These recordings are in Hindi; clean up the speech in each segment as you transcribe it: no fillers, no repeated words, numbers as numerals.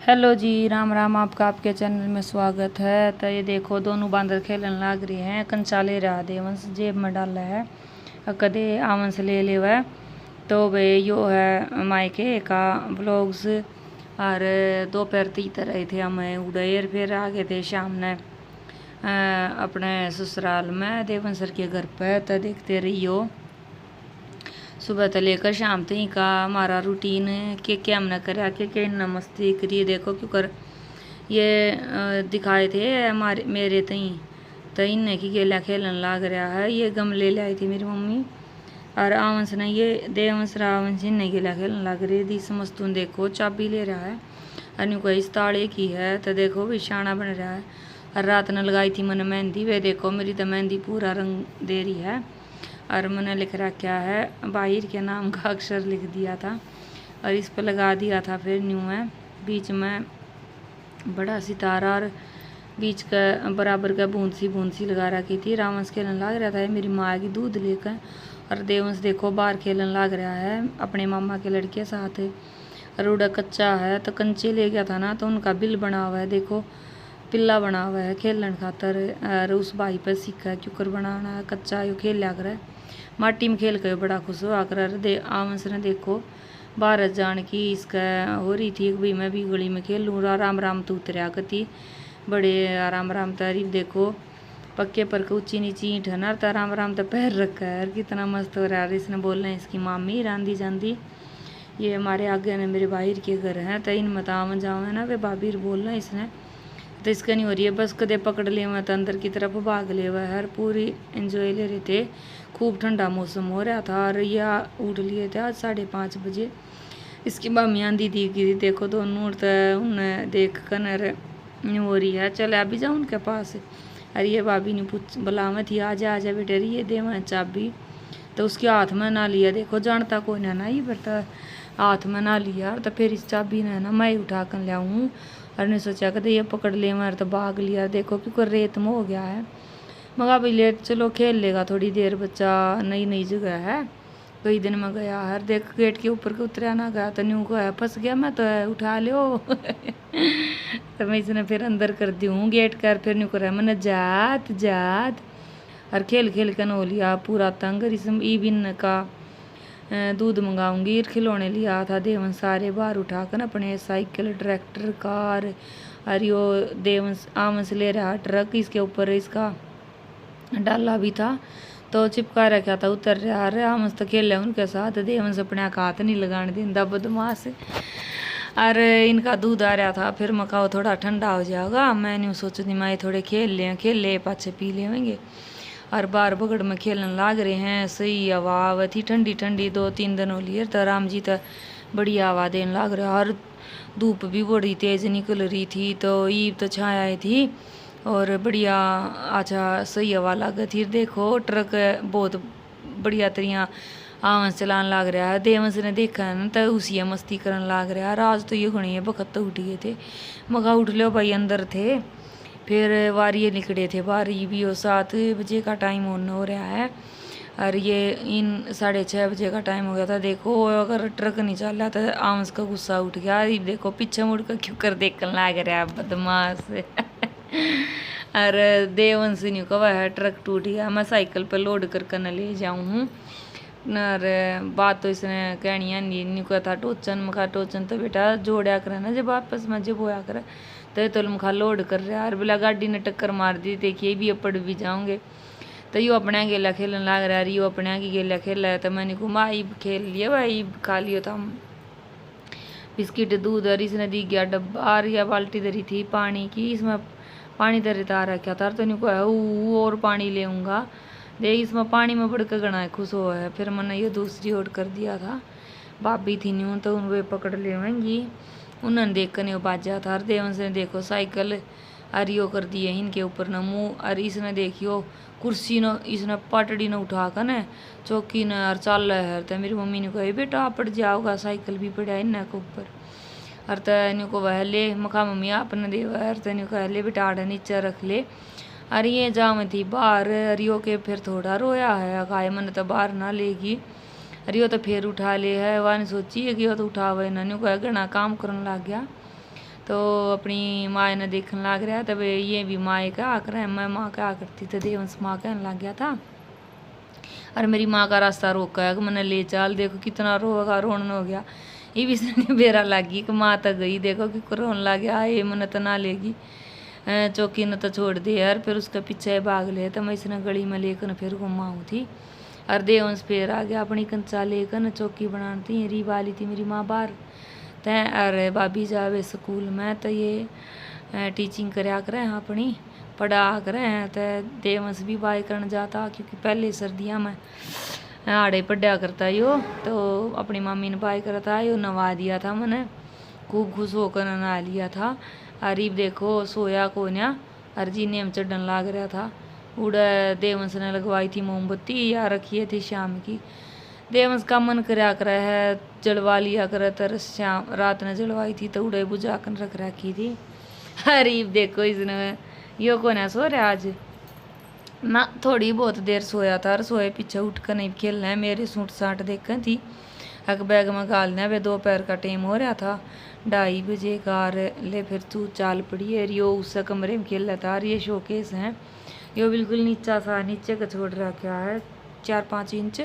हेलो जी, राम राम। आपका आपके चैनल में स्वागत है। तो ये देखो दोनों बांदर खेलन लाग रहे हैं। कंचाले रहा देवंश जेब में डाला है, कदे आवन ले ले वह। तो वे यो है मायके का ब्लॉग्स। और दोपहर तीत रहे थे हम उड़ेर, फिर आगे थे शाम ने अपने ससुराल में देवंसर के घर पे। तो देखते रहियो सुबह से लेकर शाम तक का हमारा रूटीन के क्या हमने करा के इन मस्ती करिए। देखो क्यों कर ये दिखाए थे हमारे मेरे तई तो इनने की गेला खेलन लाग रहा है। ये गमले ले आई थी मेरी मम्मी और आंवस ने ये देवंश रावंश इनने गेला खेलन लाग रही थी। समस्तून देखो चाबी ले रहा है अनु को इस ताले की है। तो देखो विशाना बन रहा है। और रात ने लगाई थी मैंने मेहंदी, वे देखो मेरी तो मेहंदी पूरा रंग दे रही है। और मैंने लिख रखा है बाहिर के नाम का अक्षर लिख दिया था और इस पर लगा दिया था फिर न्यू है। बीच में बड़ा सितारा और बीच का बराबर का बूंद सी लगा रखी थी। रावंश खेलन लाग रहा था मेरी माँ की दूध लेकर। और देवंश देखो बाहर खेलन लाग रहा है अपने मामा के लड़के साथ। रोड़ा कच्चा है तो कंचे ले गया था ना, तो उनका बिल बना हुआ है। देखो पिल्ला बना हुआ है खेलन खातर। और उस भाई पर सीखा है क्यूकर बनाना है कच्चा, यो खेल लिया करे माटी में खेल कर बड़ा खुश हुआ कर। आंवस ने देखो भारत जान की इसका हो रही थी भाई मैं भी गली में खेल लूँ। राम राम तो उतरिया कती बड़े राम राम तारीफ। देखो पक्के पर ऊंची नीची ईंट है ना, तो राम राम तो पैर रखा है। कितना मस्त हो रहा है। इसने बोल रहे हैं इसकी मामी रांधी जांदी। ये हमारे आगे ने मेरे बाहर के घर हैं तो इन मत आवन जाओ है ना, वे बाबीर बोल रहे हैं इसने। तो इसका नहीं हो रही है बस कदे पकड़ ले मैं तो अंदर की तरफ भाग ले हुआ है। पूरी एंजॉय ले रहे थे। खूब ठंडा मौसम हो रहा था और यह उठ लिए थे आज 5:30 बजे। इसकी मामियाँ दीदी की देखो दोनों तो उन्हें देख कर नहीं हो रही है। चल अभी जाओ उनके पास। अरे ये भाभी ने पूछ बुलावा थी आजा आजा बेटे ये दे मैं चाबी। तो उसके हाथ में ना लिया, देखो जानता कौन है ना ये बेटा, हाथ में ना लिया। तो फिर इस चाबी ने ना मैं उठा कर ले आऊँ और ने सोचा कि ये पकड़ ले मार तो भाग लिया। देखो क्योंकि रेत में हो गया है मगा भाई लेट चलो खेल लेगा थोड़ी देर, बच्चा नई नई जगह है कई दिन में गया है। देख गेट के ऊपर के उतरा ना गया तो न्यू को है फंस गया मैं तो उठा लो तो मैं इसने फिर अंदर कर दी हूँ गेट कर। फिर न्यू कर मैंने जात जात और खेल खेल कर नो लिया पूरा तंग। इसमें ई बिन का दूध मंगाऊंगी खिलौने लिया था देवन सारे बाहर उठाकर अपने साइकिल ट्रैक्टर कार। और यो देवंस आमस ले रहा ट्रक, इसके ऊपर इसका डाला भी था तो चिपका रखा था उतर रहा है। आमस तो खेल रहे उनके साथ। देवंस अपने हाथ नहीं लगाने देता बदमाश। और इनका दूध आ रहा था फिर मकाओ थोड़ा ठंडा हो जाएगा। मैं नहीं सोचती मैं थोड़े खेल ले पाछे पी लेंगे। और बार बगड़ में खेलन लाग रहे हैं। सही हवा थी ठंडी ठंडी 2-3 दिन हो लिए तो राम जी तो बड़ी हवा देने लाग रहा। और धूप भी बड़ी तेज निकल रही थी तो ईब तो छाया थी और बढ़िया अच्छा सही हवा लग थी। देखो ट्रक बहुत बढ़िया तरिया आवन चलान लाग रहा है। देवंश ने देखा है ना तो उसी मस्ती करन लाग रहा है। आज तो ये घनी है बखत तो उठ गए थे मगा उठ लो भाई अंदर थे। फिर वारिये निकले थे बाहर भी 7 बजे का टाइम हो रहा है और ये इन 6:30 बजे का टाइम हो गया था। देखो अगर ट्रक नहीं चल रहा तो आमस का गुस्सा उठ गया। देखो पीछे मुड़ कर क्यों कर देखने लग रहा है बदमाश और देवंश नहीं कहा है ट्रक टूट गया मैं साइकिल पर लोड कर न ले जाऊँ हूँ। और बात तो इसने कहनी है नहीं कहा था टोचन मखा टोचन तो बेटा जोड़ा करे ना जब वापस में जब होया करे तो मखा लोड कर रहा है। बिला गाड़ी ने टक्कर मार दी देखिए भी अपड़ भी जाऊँगे। तो यो अपने गेला खेलन लग रहा है। यो अपने की गेला खेल रहा है तो मैंने घुमा ईब खेल लिया भाई खा लियो था बिस्किट दूध। और इसने दी गया डब्बा या बाल्टी धरी थी पानी की, इसमें पानी धरे था रखा था तो नहीं को और पानी लेऊंगा देख इसमें पानी में बढ़ कर गना खुश हुआ है। फिर मैंने ये दूसरी ओर कर दिया था भाभी थी न्यू तो उन वे पकड़ लेवेंगी उन्होंने देख कर नहीं बाजा था। देवंश ने देखो साइकिल अरियो कर दिए इनके ऊपर न मुँह। और इसने देखियो कुर्सी न इसने पटड़ी न उठा कर न चौकी न और चल रहा है। तो मेरी मम्मी ने कहा बेटा पड़ जाओगा साइकिल भी पड़ा इन के ऊपर। और तैन को वह ले मखा मम्मी आपने दे और तैन कह ले बेटा आड़े नीचे रख ले। अरे ये जाम थी बाहर अरियो के फिर थोड़ा रोया है गाय मन तो बाहर ना लेगी। अरियो तो फिर उठा ले है वाने सोची है कि वो तो उठा हुआ इन्होंने कहा घना काम करने लग गया। तो अपनी माँ ने देखने लग रहा, तब ये भी माँ क्या कर रहा है, मैं माँ क्या करती, तो देवंश माँ कहने लग गया था। और मेरी माँ का रास्ता रोका है कि मैंने ले चल, देखो कितना रोगा, रोने हो गया। ये भी इसने बेरा लगी कि माँ तक गई, देखो कि रोने लग गया, ये मन तो ना लेगी, चौकी न तो छोड़ दे यार। फिर उसके पीछे भाग ले, तो मैं इसने गली में लेकर फिर घुमाऊँ थी। और देवंश फिर आ गया अपनी कंचा लेकर, चौकी बनाती री वाली थी मेरी माँ बाहर। तय अरे भाभी जावे स्कूल में, तो ये टीचिंग कराया करें अपनी, पढ़ा करें हैं। तो देवंश भी बाय करने जाता, क्योंकि पहले सर्दियाँ में आड़े पढ़ा करता यो, तो अपनी मम्मी ने बाय करता, यो नवा दिया था मैंने, खूब खुश होकर नहा लिया था। अरीब देखो सोया कोन्या, और जीने में चढ़न लाग रहा था। उड़ा देवंश ने लगवाई थी मोमबत्ती, या रखी थी शाम की। देवंश का मन कराया कर है, जलवा लिया कर, तर शाम रात ने जलवाई थी तो उड़े बुझा कर रख रखी थी। अरीब देखो इसने यो को ना सो रहा आज ना, थोड़ी बहुत देर सोया था, और सोए पीछे उठ कर नहीं खेलना है, मेरे सूट साट देखी थी, एक बैग में गालना है। वे दोपहर का टाइम हो रहा था, 2:30 बजे कार ले फिर तू चाल पड़ी है। यो उस कमरे में खेल रहा था, और ये शोकेस है, यो बिल्कुल नीचा सा नीचे का छोड़ रखा है, 4-5 इंच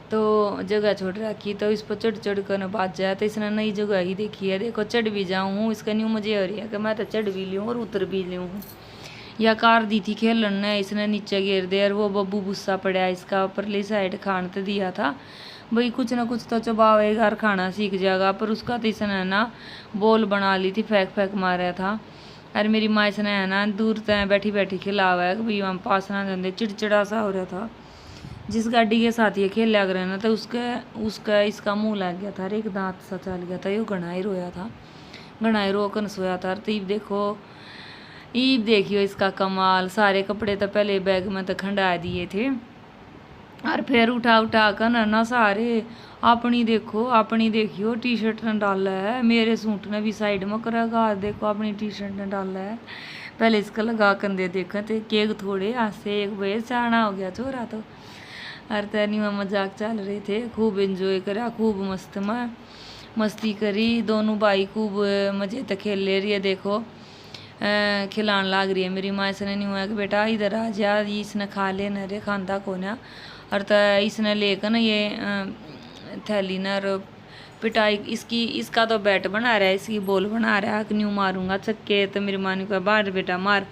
तो जगह छोड़ रखी, तो इस पर चढ़ चढ़ कर बाज जाए। तो इसने नई जगह ही देखी है, देखो चढ़ भी जाऊँ, इसका न्यू मुझे हो रही है कि मैं तो चढ़ भी लूँ और उतर भी लूँ। या कार दी थी खेलन ने, इसने नीचे गिर दे, और वो बब्बू गुस्सा पड़ा इसका, परली साइड खान तो दिया था भाई, कुछ ना कुछ तो चबावेगा और खाना सीख जाएगा, पर उसका तो इसने है ना बॉल बना ली थी, फेंक फेंक मारा था। और मेरी माँ इसने है ना दूर तय बैठी बैठी खिलावा है कि भाई हम पास ना जाते, चिड़चिड़ा सा हो रहा था। जिस गाड़ी के साथ ये खेल लग रहा ना, तो उसका इसका मुंह लग गया था, एक दांत सा चल गया था, यो घना ही रोया था, घना ही रोकन सोया था। तो ईब देखियो इसका कमाल, सारे कपड़े तो पहले बैग में तो खंडा दिए थे, और फिर उठा उठा कर ना सारे अपनी देखियो टी शर्ट ने डाला है, मेरे सूट ने भी साइड में करेगा, देखो अपनी टी शर्ट ने डाला है। पहले इसका लगा कंधे देखा तो केक थोड़े हासे एक बजे चाना हो गया छोरा तो। और तैनी में मजाक चल रहे थे, खूब एंजॉय करा, खूब मस्ती करी, दोनों भाई खूब मजे तक खेल ले रही है। देखो खिलान लाग रही है मेरी माँ, इसने नहीं हुआ कि बेटा इधर आ जा, इसने खा ले न रे, खांदा को ना। और तो इसने लेकर ना ये थैली न पिटाई इसका तो बैट बना रहा है, इसकी बॉल बना रहा है, न्यू मारूंगा छक्के। तो मेरी माँ ने कहा बाहर बेटा मार,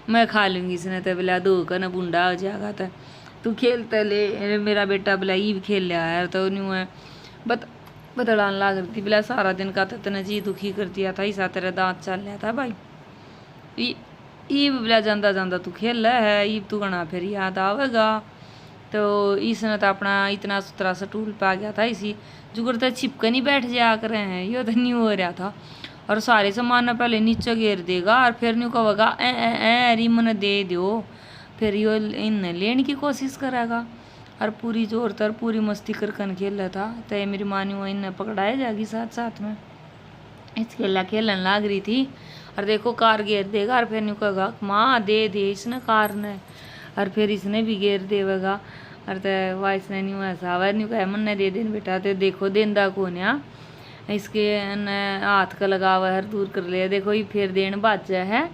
मैं खा लूँगी। इसने तो बोला दो का ना बुंडा हो जाएगा, तो तू खेलते ले, मेरा बेटा बोला ये भी खेल लिया है। तो न्यू है बतलान लाग रही थी, बोला सारा दिन का तो इतना जी दुखी कर दिया था, ऐसा तेरा दांत चल रहा था भाई, ईब बोला जाता जाता तू खेल है, ईब तू गना फिर याद आवेगा। तो इसने तो अपना इतना सुथरा सा टूल पा गया था, इसी जुगर तो छिपके नहीं बैठ जाया कर रहे हैं, ये तो नहीं हो रहा था। और सारे सामान पहले नीचे गिर देगा, और फिर न्यू कहेगा ए रिमन दे दो, फिर यो इन लेने की कोशिश करेगा, और पूरी जोर तर पूरी मस्ती कर खेल रहा था। तो मेरी माँ ने वो इन पकड़ाया जाएगी साथ साथ में, इस खेलन लाग रही थी। और देखो कार घेर देगा, और फिर न्यू कहेगा माँ दे इसने कार ने, और फिर इसने भी घेर देगा। और तो वाह इसने नहीं ऐसा वह नहीं कहा मन दे देन बेटा, तो देखो देंदा कौन है, इसके हाथ का लगा हुआ हर दूर कर लिया, देखो ये फिर देन बाजा है।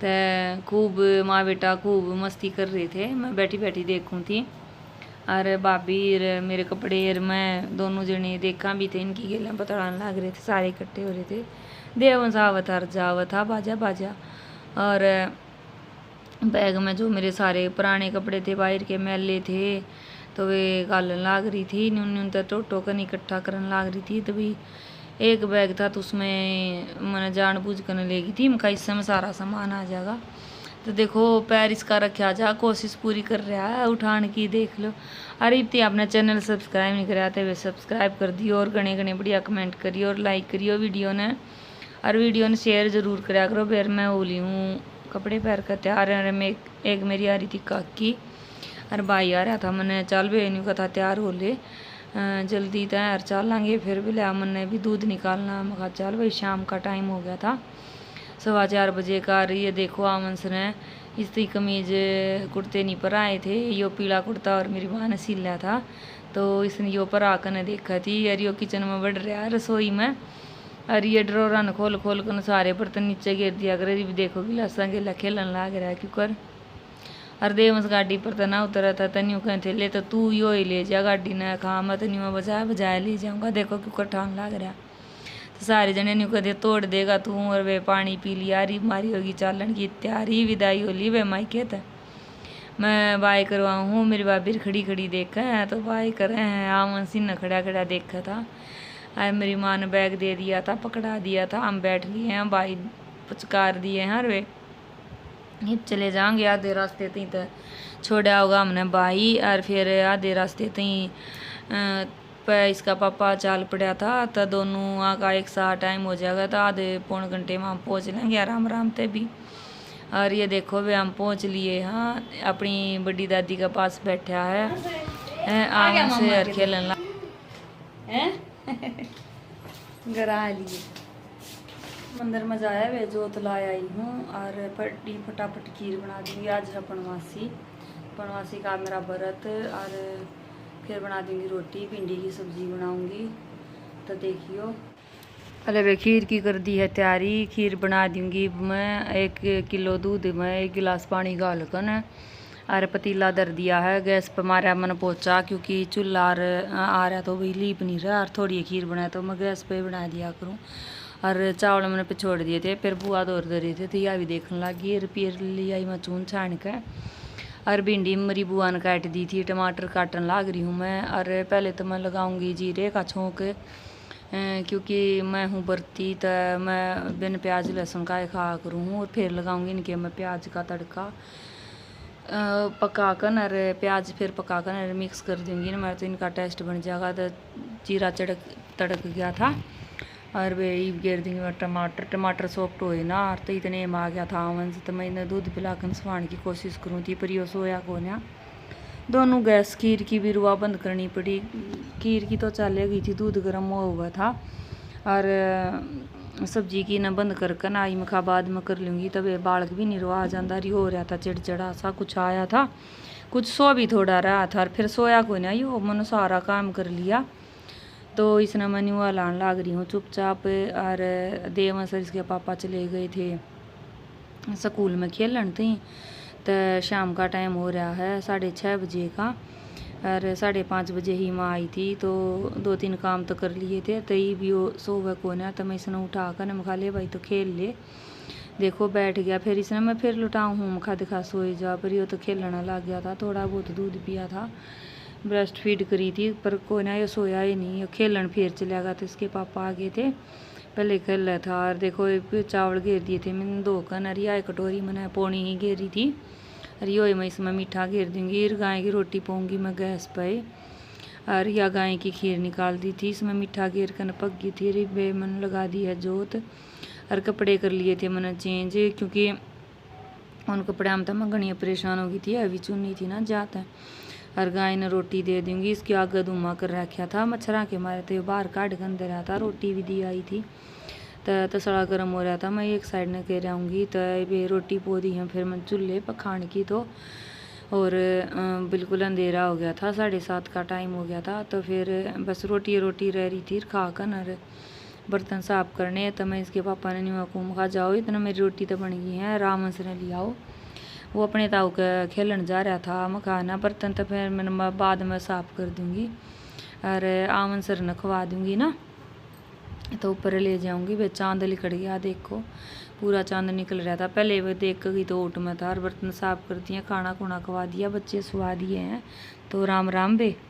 तो खूब माँ बेटा खूब मस्ती कर रहे थे, मैं बैठी बैठी देखूँ थी। और भाभी मेरे कपड़े मैं दोनों जने देखा भी थे, इनकी गेलें पतड़ाने लग रहे थे, सारे इकट्ठे हो रहे थे। देवंश आवत हर जावत था बाजा। और बैग में जो मेरे सारे पुराने कपड़े थे बाहर के मैले थे, तो वे गालन लाग रही थी, न्यून तो टोटो कन इकट्ठा करने लाग रही थी। तो भी एक बैग था तो उसमें मैंने जानबूझ कर लेगी थी, मैं इससे में सारा सामान आ जाएगा। तो देखो पैर इसका रखा जा, कोशिश पूरी कर रहा है उठाने की, देख लो। अरे इतनी आपने चैनल सब्सक्राइब नहीं कराया तो वे सब्सक्राइब कर दियो, और घने बढ़िया कमेंट करियो और लाइक करियो वीडियो ने, और वीडियो ने शेयर ज़रूर कराया करो। फिर मैं होली हूँ कपड़े पहन कर तैयार है, मैं एक मेरी आ रही थी काकी, और भाई आ रहा था, मैंने चल भी नहीं कहा तैयार हो ले जल्दी तैयार चल लाँगे। फिर भी लिया मैंने भी दूध निकालना, मैं कहा चल भाई शाम का टाइम हो गया था, 4:15 बजे का। ये देखो आमंस ने इसकी कमीज कुर्ते नहीं पर आए थे, यो पीला कुर्ता और मेरी माँ ने सिला था, तो इसने यो पर आकर ने देखा थी। यार यो किचन में बढ़ रहा है रसोई में, और ये ड्रोरा न खोल खोल कर सारे बर्तन नीचे गिर दिया करे। भी देखो गिलासा गिला खेलन लाग रहा है क्यों कर। और देवंस गाड़ी पर तो ना उतरा था तन्यू कहे थे ले तो तू यो ही ले जा गाड़ी ने खा मैं तन्यू में बजाया बजाया ले जाऊँगा। देखो क्यों कर ठान लाग रहा। तो सारे जने न्यू कहते तोड़ देगा तू और वे पानी पी लिया री मारी होगी चालन की तैयारी विदाई हो ली वे मायके तो मैं बाय करवाऊँ। मेरी भाभी खड़ी खड़ी देखा है तो बाय कर रहे हैं। आमन सिन्हा खड़ा खड़ा देखा था। आज मेरी माँ ने बैग दे दिया था पकड़ा दिया था। हम बैठ लिए हैं भाई पुचकार दिए हैं। और वे चले जाएंगे आधे रास्ते तई तो छोड़ा होगा हमने भाई। और फिर आधे रास्ते तई इसका पापा चाल पड़ा था तो दोनों का एक साथ टाइम हो जाएगा तो आधे पौन घंटे में हम पहुँच लेंगे आराम आराम से भी। और ये देखो वे हम पहुँच लिए हाँ अपनी बड़ी दादी के पास बैठा है आम से खेलन ला गरा लिए मंदिर में जाया वे जोत लाया आई हूँ। और फटाफट खीर बना दूँगी। आज है पनवासी का मेरा व्रत। और फिर बना दूँगी रोटी भिंडी की सब्जी बनाऊँगी तो देखियो। पहले वे खीर की कर दी है तैयारी। खीर बना दूँगी मैं 1 किलो दूध में 1 गिलास पानी गाल कर। और पतीला धर दिया है गैस पर मारा मन पोचा क्योंकि चूल्हा आ रहा तो वही लीप नहीं रहा। और थोड़ी खीर बनाया तो मैं गैस पे बना दिया करूँ। और चावल मैंने पे छोड़ दिए थे फिर बुआ दौड़ रहे थे तो यह भी देखने लगी। फिर ले आई मैं चून छान के। और भिंडी मेरी बुआ ने काट दी थी। टमाटर काटने लग रही हूँ मैं। और पहले तो मैं लगाऊंगी जीरे का छोंक क्योंकि मैं हूँ बरती तो मैं बिन प्याज लहसुन का खा करूँ। और फिर लगाऊंगी इनके मैं प्याज का तड़का पका कर। और प्याज फिर पका कर मिक्स कर दूँगी ना मैं तो इनका टेस्ट बन जाएगा। तो जीरा तड़क गया था। और वे गिर देंगे मैं टमाटर सॉफ्ट हुए ना। और तो इतने में आ गया था आवन से तो मैं इन्हें दूध पिलाकर सुहाने की कोशिश करूँ थी पर यो सोया को ना दोनों गैस। खीर की भी रुआ बंद करनी पड़ी। खीर की तो चले गई थी दूध गर्म हुआ था। और सब्जी की ना बंद कर ना आई मैं बाद में कर लूँगी तब बालक भी नहीं रुआ जाता रही हो रहा था चिड़चिड़ा सा कुछ आया था कुछ सो भी थोड़ा रहा था। और फिर सोया को ना यो मैंने सारा काम कर लिया तो इसने मैं न्यूआ लान लाग रही हूँ चुपचाप। और देव सर इसके पापा चले गए थे स्कूल में खेलन थी तो शाम का टाइम हो रहा है 6:30 बजे का। और 5:30 बजे ही माँ आई थी तो 2-3 काम तो कर लिए थे तो ये भी वो सोवे को ना तो मैं इसने उठा कर मैं खा ले भाई तो खेल ले। देखो बैठ गया फिर इसने मैं फिर लुटाऊँ हूँ खा दिखा सोए जा पर ये तो खेलने लग गया था। थोड़ा बहुत दूध पिया था ब्रेस्ट फीड करी थी पर कोई ना ये सोया ही नहीं। खेलन फिर चला गया तो इसके पापा आ गए थे पहले खेल रहा था। और देखो चावल घेर दिए थे मैंने 2 कन। और यह कटोरी मैंने पौनी ही घेरी थी। और यो मैं इसमें मीठा घेर दूँगी। गाय की रोटी पाऊँगी मैं गैस पे। और यह गाय की खीर निकाल दी थी इसमें मीठा घेर कर पक गई थी। रिबे मैंने लगा दी है जोत। और कपड़े कर लिए थे मैंने चेंज क्योंकि उन कपड़े में तो मैं घनी परेशान हो गई थी अभी चुनी थी ना जाता। और गाय ने रोटी दे दूँगी इसके आगे धुमा कर रखा था मच्छरा के मारे थे बाहर काट के अंदर रहा था। रोटी भी दी आई थी तो सड़ा गर्म हो रहा था मैं एक साइड ने कह आऊँगी तो ये रोटी पो दी है फिर मैं चूल्हे पर खाने की तो। और बिल्कुल अंधेरा हो गया था 7:30 का टाइम हो गया था तो फिर बस रोटी रह रही थी खा कर। और बर्तन साफ़ करने तो मैं इसके पापा ने नहीं को खा जाओ इतना मेरी रोटी तो बन गई है राम से ने लियाओ। वो अपने ताऊ के खेलन जा रहा था मखाना बर्तन तो फिर मैंने बाद में साफ़ कर दूँगी। और आमन सर ने खवा दूँगी ना तो ऊपर ले जाऊँगी। वे चांद लिकड़ गया देखो पूरा चांद निकल रहा था पहले वो देख गई तो ऊट में था। और बर्तन साफ़ कर दिए खाना खुना खवा दिया बच्चे सुवा दिए हैं तो राम राम बे।